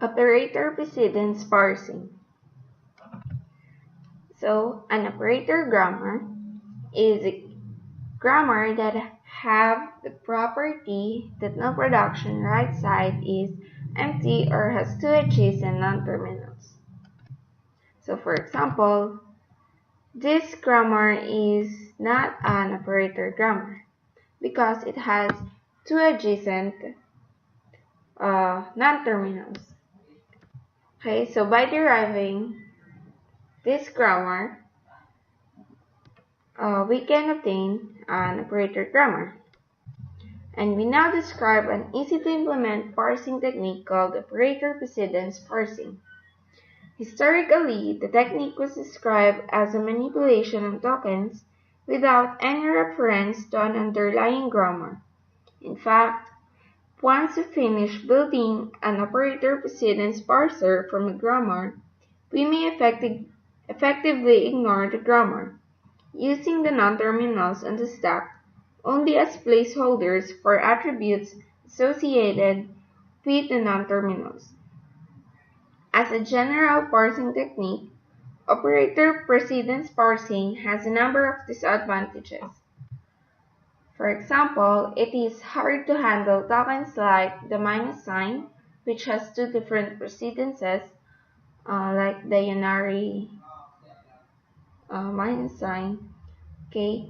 Operator precedence parsing. So, an operator grammar is a grammar that have the property that no production right side is empty or has two adjacent non-terminals. So, for example, this grammar is not an operator grammar because it has two adjacent non-terminals. Okay, so by deriving this grammar, we can obtain an operator grammar. And we now describe an easy-to-implement parsing technique called operator precedence parsing. Historically, the technique was described as a manipulation of tokens without any reference to an underlying grammar. In fact, once we finish building an operator precedence parser from a grammar, we may effectively ignore the grammar, using the non-terminals on the stack only as placeholders for attributes associated with the non-terminals. As a general parsing technique, operator precedence parsing has a number of disadvantages. For example, it is hard to handle tokens like the minus sign, which has two different precedences, like the unary minus sign. Okay,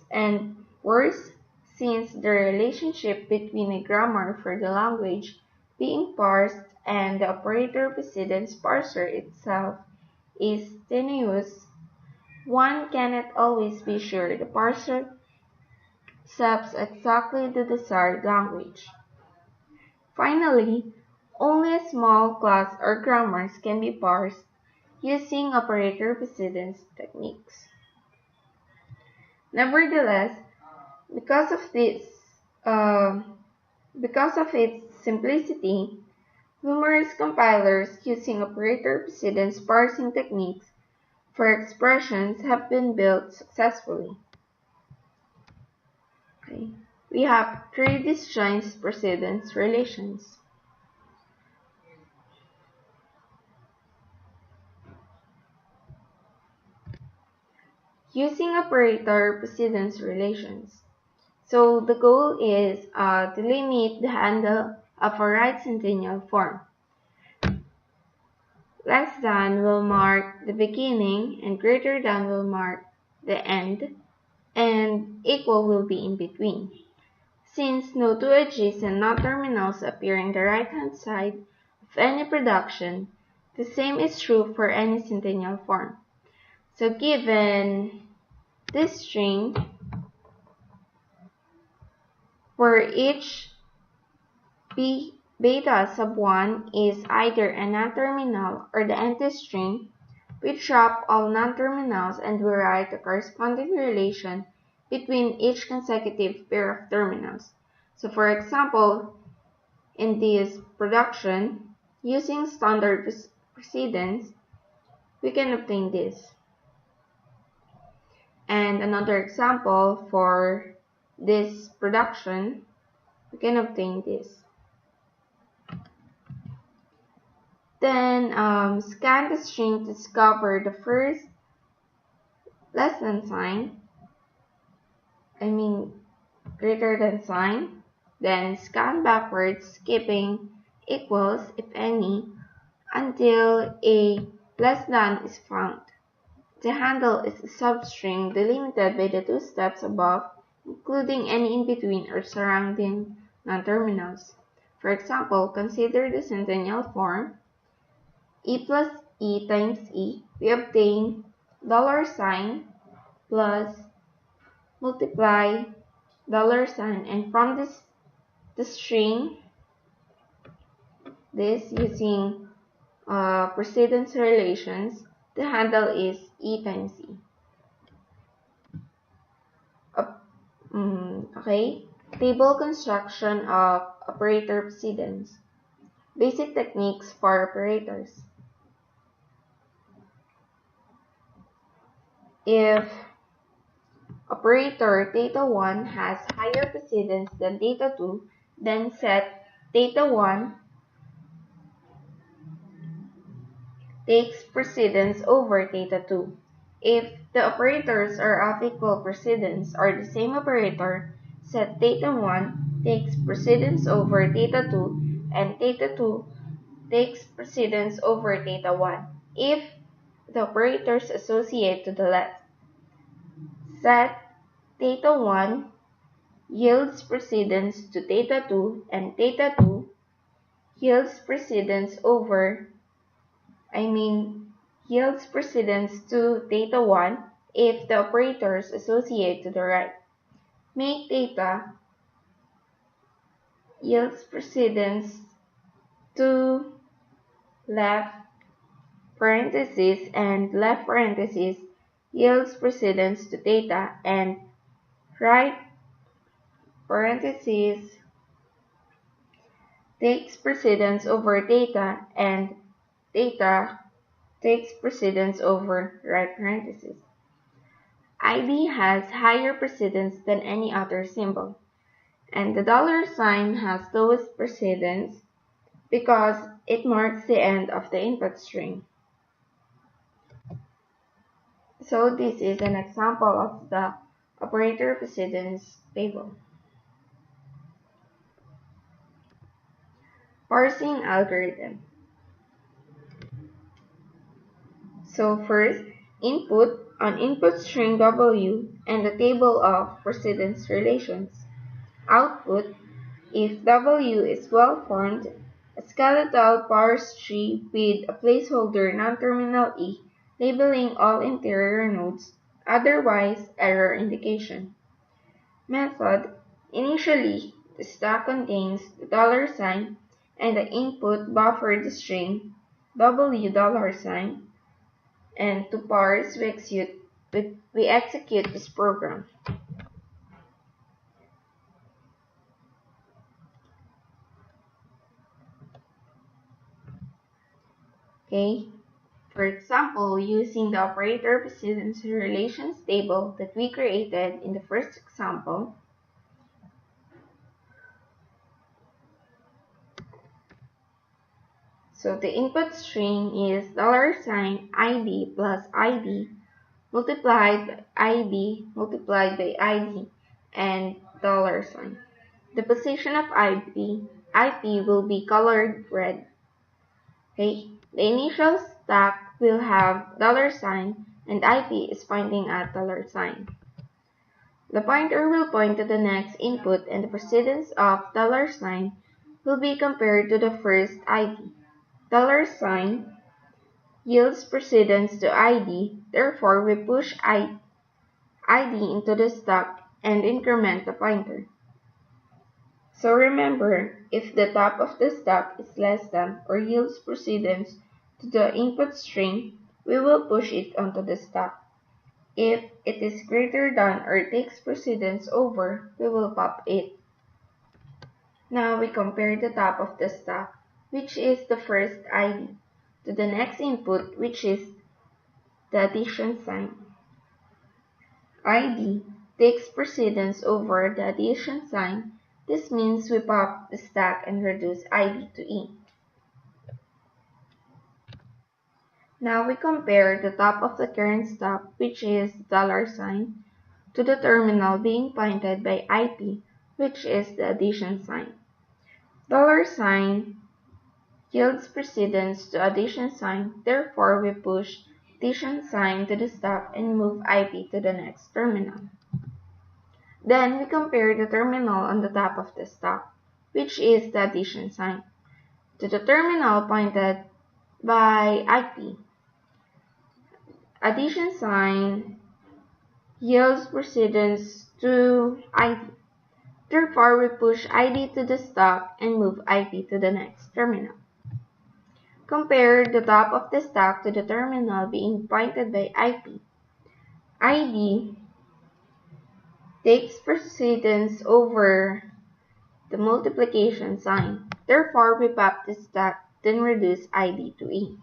and worse, since the relationship between a grammar for the language being parsed and the operator precedence parser itself is tenuous, one cannot always be sure the parser accepts exactly the desired language. Finally, only a small class or grammars can be parsed using operator precedence techniques. Nevertheless, because of its simplicity, numerous compilers using operator precedence parsing techniques for expressions have been built successfully. Okay. We have three disjoint precedence relations. Using operator precedence relations. So the goal is to limit the handle of a right centennial form. Less than will mark the beginning and greater than will mark the end, and equal will be in between. Since no two adjacent non-terminals appear in the right-hand side of any production, the same is true for any centennial form. So given this string, where each beta sub 1 is either a non-terminal or the empty string, we drop all non-terminals and we write the corresponding relation between each consecutive pair of terminals. So for example, in this production, using standard precedence, we can obtain this. And another example for this production, we can obtain this. Then scan the string to discover the first less than sign, greater than sign, then scan backwards, skipping equals, if any, until a less than is found. The handle is a substring delimited by the two steps above, including any in-between or surrounding non-terminals. For example, consider the centennial form, e plus e times e. We obtain $sign plus multiply $sign, and from the string, this using precedence relations, the handle is e times e. Okay, table construction of operator precedence. Basic techniques for operators. If operator theta 1 has higher precedence than theta 2, then set theta 1 takes precedence over theta 2. If the operators are of equal precedence or the same operator, set theta 1 takes precedence over theta 2 and theta 2 takes precedence over theta 1 if the operators associate to the left. Set theta 1 yields precedence to theta 2 and theta 2 yields precedence yields precedence to theta 1 if the operators associate to the right. Make theta yields precedence to left parenthesis and left parenthesis yields precedence to theta and right parenthesis takes precedence over theta and theta takes precedence over right parenthesis. ID has higher precedence than any other symbol, and the dollar sign has lowest precedence because it marks the end of the input string. So this is an example of the operator precedence table. Parsing algorithm. So first, input on input string W and the table of precedence relations. Output, if W is well formed, a skeletal parse tree with a placeholder non-terminal E labeling all interior nodes, otherwise error indication. Method, initially the stack contains the dollar sign and the input buffer the string W dollar sign, and to parse we execute this program. Okay. For example, using the operator precedence relations table that we created in the first example, so the input string is $ID plus ID multiplied by ID and dollar sign. The position of IP will be colored red. Okay, the initial stack will have dollar sign and IP is pointing at dollar sign. The pointer will point to the next input and the precedence of dollar sign will be compared to the first ID. Dollar sign yields precedence to ID, therefore we push ID into the stack and increment the pointer. So remember, if the top of the stack is less than or yields precedence to the input string, we will push it onto the stack. If it is greater than or takes precedence over, we will pop it. Now we compare the top of the stack, which is the first ID, to the next input, which is the addition sign. ID takes precedence over the addition sign. This means we pop the stack and reduce ID to E. Now we compare the top of the current stack, which is the dollar sign, to the terminal being pointed by IP, which is the addition sign. Dollar sign yields precedence to addition sign, therefore we push addition sign to the stack and move IP to the next terminal. Then we compare the terminal on the top of the stack, which is the addition sign, to the terminal pointed by IP. Addition sign yields precedence to ID. Therefore, we push ID to the stack and move IP to the next terminal. Compare the top of the stack to the terminal being pointed by IP. ID takes precedence over the multiplication sign. Therefore, we pop the stack, then reduce ID to E.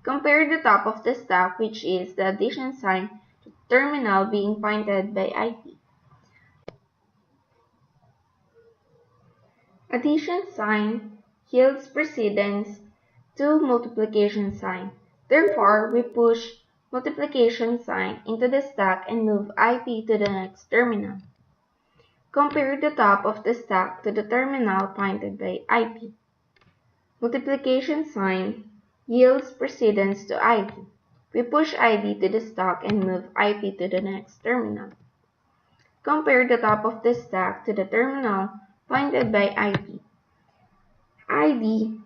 Compare the top of the stack, which is the addition sign, to the terminal being pointed by IP. Addition sign yields precedence to multiplication sign. Therefore, we push multiplication sign into the stack and move IP to the next terminal. Compare the top of the stack to the terminal pointed by IP. Multiplication sign yields precedence to ID. We push ID to the stack and move IP to the next terminal. Compare the top of the stack to the terminal pointed by IP. ID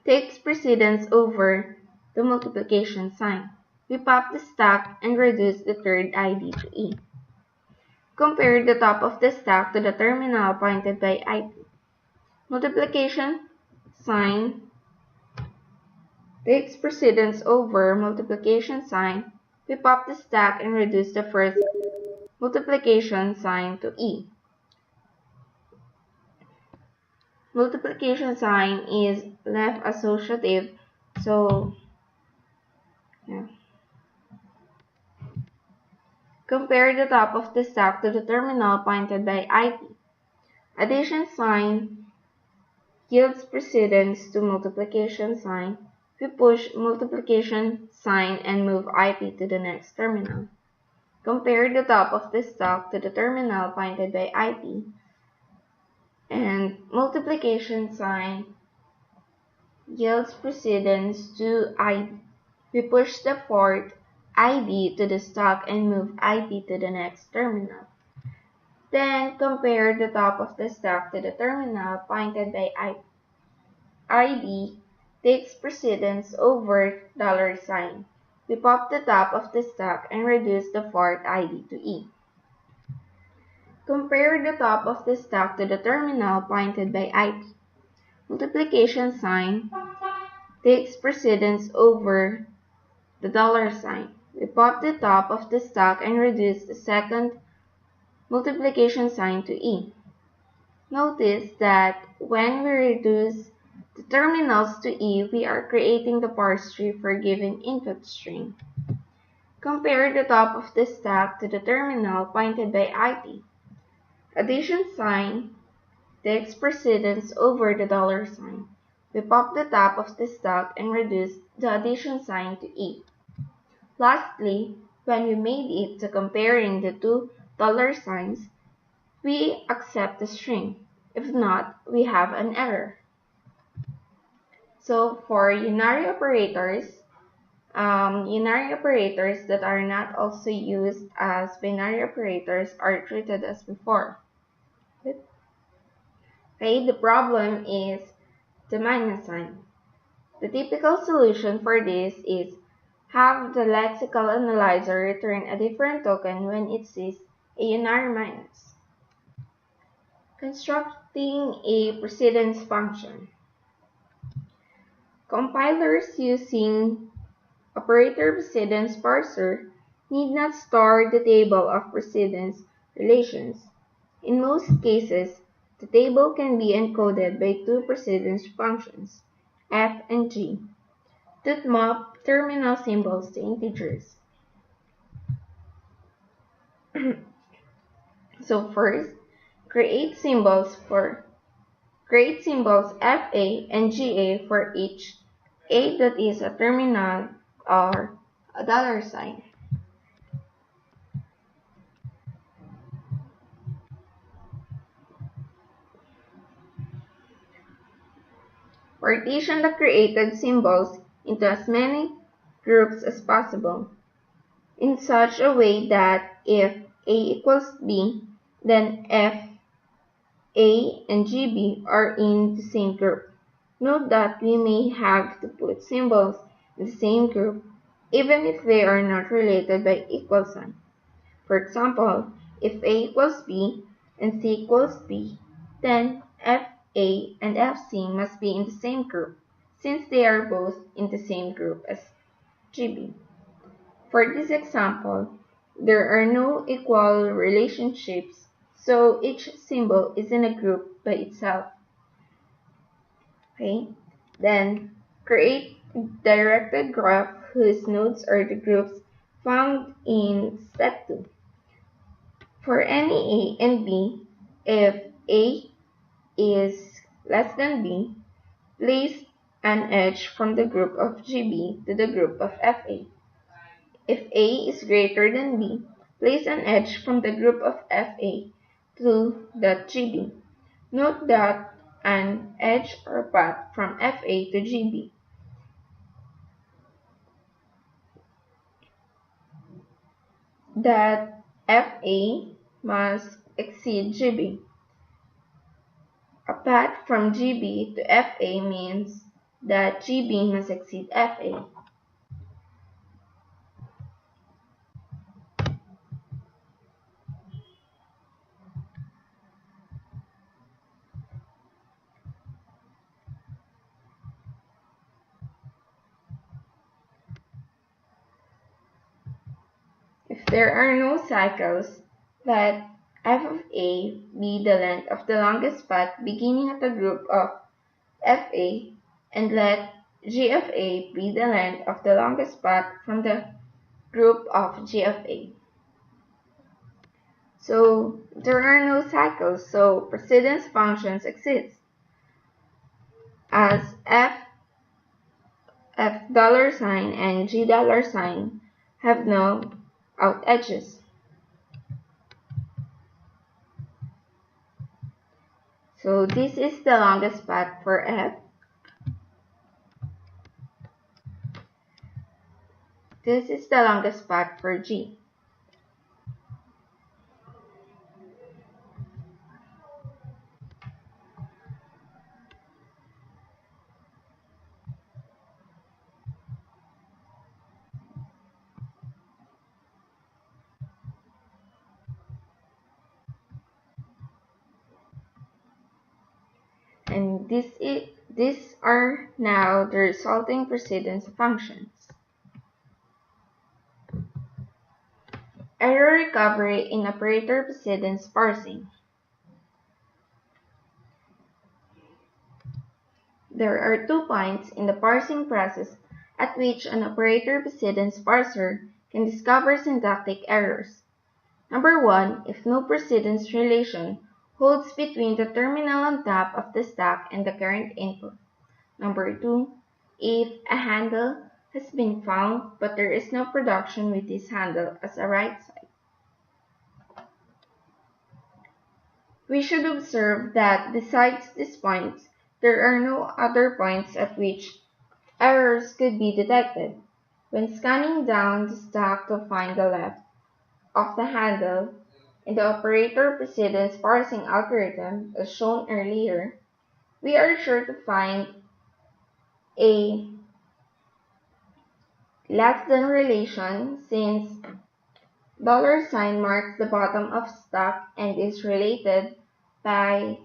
takes precedence over the multiplication sign. We pop the stack and reduce the third ID to E. Compare the top of the stack to the terminal pointed by IP. Multiplication sign takes precedence over multiplication sign. We pop the stack and reduce the first multiplication sign to E. Multiplication sign is left associative, so yeah. Compare the top of the stack to the terminal pointed by IP. Addition sign yields precedence to multiplication sign. We push multiplication sign and move IP to the next terminal. Compare the top of the stack to the terminal pointed by IP, and multiplication sign yields precedence to ID. We push the fourth ID to the stack and move IP to the next terminal. Then compare the top of the stack to the terminal pointed by IP. ID takes precedence over $sign. We pop the top of the stack and reduce the fourth ID to E. Compare the top of the stack to the terminal pointed by IP. Multiplication sign takes precedence over the $sign. We pop the top of the stack and reduce the second multiplication sign to E. Notice that when we reduce the terminals to E, we are creating the parse tree for a given input string. Compare the top of the stack to the terminal pointed by IP. Addition sign takes precedence over the $sign. We pop the top of the stack and reduce the addition sign to E. Lastly, when we made it to comparing the two $signs, we accept the string. If not, we have an error. So for unary operators that are not also used as binary operators are treated as before. Okay, the problem is the minus sign. The typical solution for this is have the lexical analyzer return a different token when it sees a unary minus. Constructing a precedence function. Compilers using operator precedence parser need not store the table of precedence relations. In most cases, the table can be encoded by two precedence functions, f and g, that map terminal symbols to integers. So first, create symbols fa and ga for each a that is a terminal or a $sign. Partition the created symbols into as many groups as possible, in such a way that if A equals B, then F, A, and GB are in the same group. Note that we may have to put symbols in the same group even if they are not related by equal sign. For example, if A equals B and C equals B, then FA and FC must be in the same group, since they are both in the same group as GB. For this example, there are no equal relationships, so each symbol is in a group by itself. Okay, then create a directed graph whose nodes are the groups found in step 2. For any A and B, if A is less than B, place an edge from the group of GB to the group of FA. If A is greater than B, place an edge from the group of FA to that GB. Note that an edge or path from FA to GB that FA must exceed GB. A path from GB to FA means that GB must exceed FA. If there are no cycles, let f of A be the length of the longest path beginning at the group of FA, and let G of A be the length of the longest path from the group of G of A. So there are no cycles, so precedence functions exist. As F $sign and G $sign have no out edges. So this is the longest path for F. This is the longest path for G. And these are now the resulting precedence functions. Error recovery in operator precedence parsing. There are 2 points in the parsing process at which an operator precedence parser can discover syntactic errors. Number 1, if no precedence relation holds between the terminal on top of the stack and the current input. Number 2, if a handle has been found but there is no production with this handle as a right side. We should observe that besides these points, there are no other points at which errors could be detected. When scanning down the stack to find the left of the handle in the operator precedence parsing algorithm as shown earlier, we are sure to find a less than relation since $sign marks the bottom of stack and is related by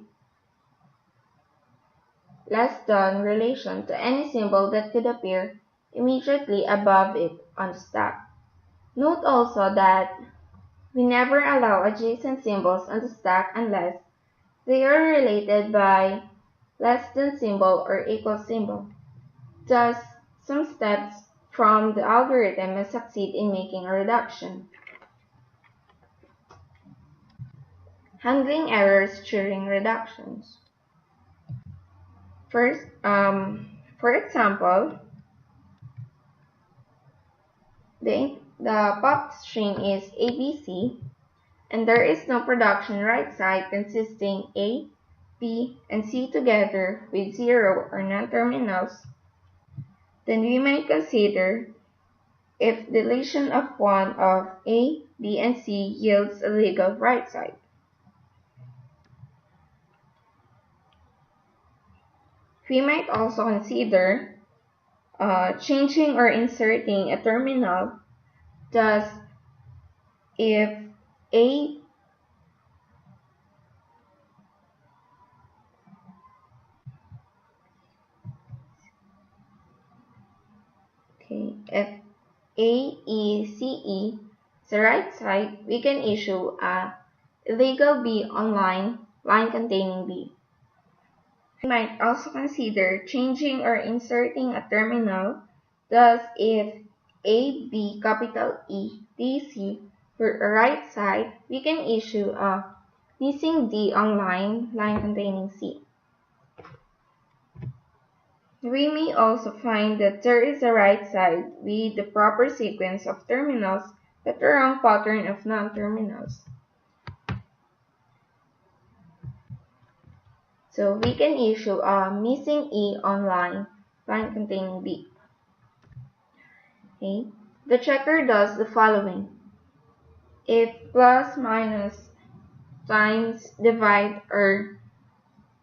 less than relation to any symbol that could appear immediately above it on the stack. Note also that we never allow adjacent symbols on the stack unless they are related by less than symbol or equal symbol. Thus, some steps from the algorithm must succeed in making a reduction. Handling errors during reductions. First, for example, the pop string is ABC, and there is no production right side consisting A, B, and C together with 0 or non-terminals, then we might consider if deletion of one of A, B, and C yields a legal right side. We might also consider changing or inserting a terminal. Thus, if A if AECE is the right side, we can issue a illegal B on line containing B. We might also consider changing or inserting a terminal. Thus, if A, B, capital E, D, C were a right side, we can issue a missing D on line containing C. We may also find that there is a right side with the proper sequence of terminals but a wrong pattern of non-terminals. So we can issue a missing E on line containing B. Okay. The checker does the following. If plus minus times divide or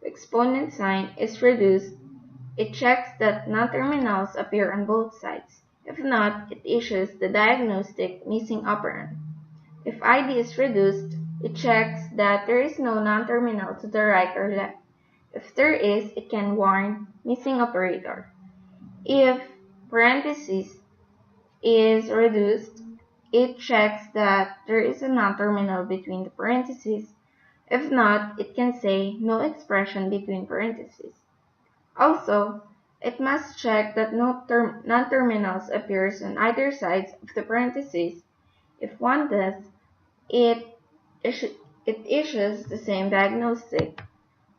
exponent sign is reduced, it checks that non-terminals appear on both sides. If not, it issues the diagnostic missing operand. If ID is reduced, it checks that there is no non-terminal to the right or left. If there is, it can warn missing operator. If parenthesis is reduced, it checks that there is a non-terminal between the parentheses. If not, it can say no expression between parentheses. Also, it must check that no non-terminals appears on either sides of the parentheses. If one does, it issues the same diagnostic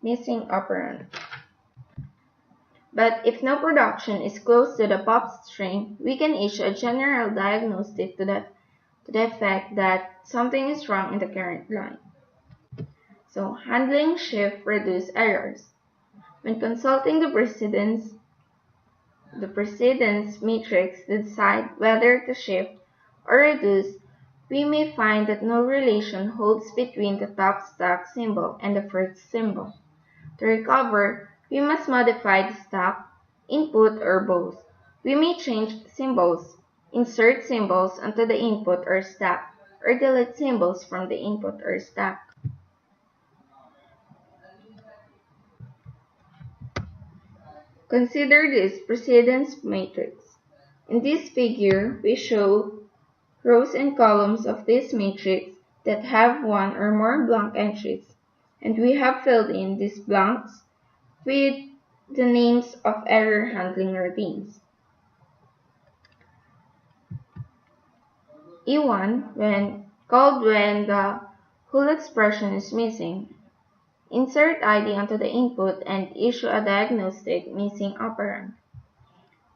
missing operand. But if no production is close to the pop string, we can issue a general diagnostic to the effect that something is wrong in the current line. So, handling shift reduce errors. When consulting the precedence matrix to decide whether to shift or reduce, we may find that no relation holds between the top stack symbol and the first symbol. To recover, we must modify the stack, input, or both. We may change symbols, insert symbols onto the input or stack, or delete symbols from the input or stack. Consider this precedence matrix. In this figure, we show rows and columns of this matrix that have one or more blank entries, and we have filled in these blanks with the names of error handling routines. E1 when called when the whole expression is missing. Insert ID onto the input and issue a diagnostic missing operand.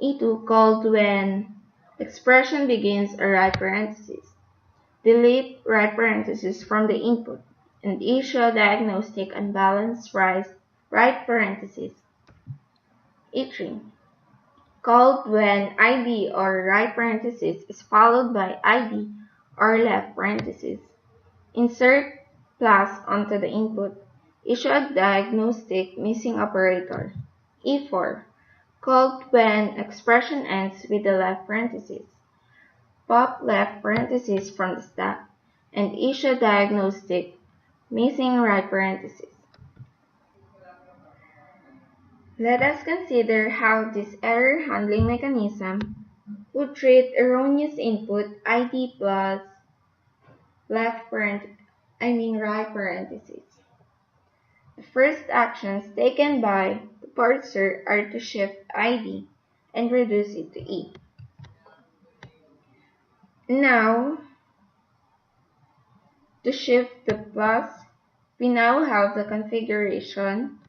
E2 called when expression begins a right parenthesis. Delete right parenthesis from the input and issue a diagnostic unbalanced right parenthesis. E3 called when ID or right parenthesis is followed by ID or left parenthesis. Insert plus onto the input. Issue a diagnostic missing operator. E4 called when expression ends with the left parenthesis. Pop left parenthesis from the stack and issue a diagnostic missing right parenthesis. Let us consider how this error handling mechanism would treat erroneous input ID plus right parenthesis. The first actions taken by the parser are to shift ID and reduce it to E. Now, to shift the plus, we now have the configuration.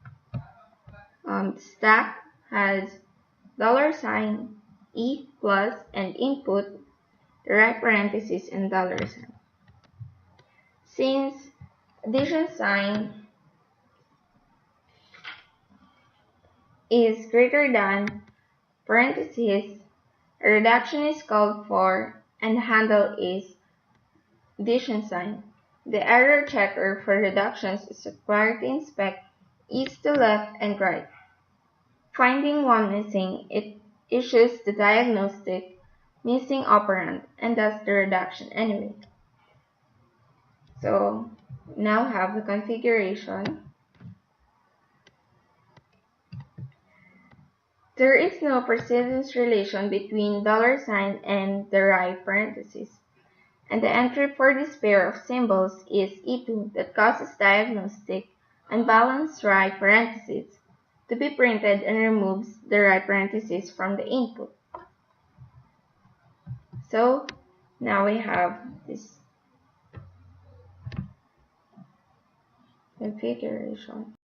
The stack has $E plus and input, the right parenthesis and $sign. Since addition sign is greater than parentheses, a reduction is called for and handle is addition sign. The error checker for reductions is required to inspect east to left and right. Finding one missing, it issues the diagnostic missing operand and does the reduction anyway. So now have the configuration. There is no precedence relation between $sign and the right parenthesis, and the entry for this pair of symbols is E2 that causes diagnostic unbalanced right parenthesis to be printed and removes the right parenthesis from the input. So now we have this configuration.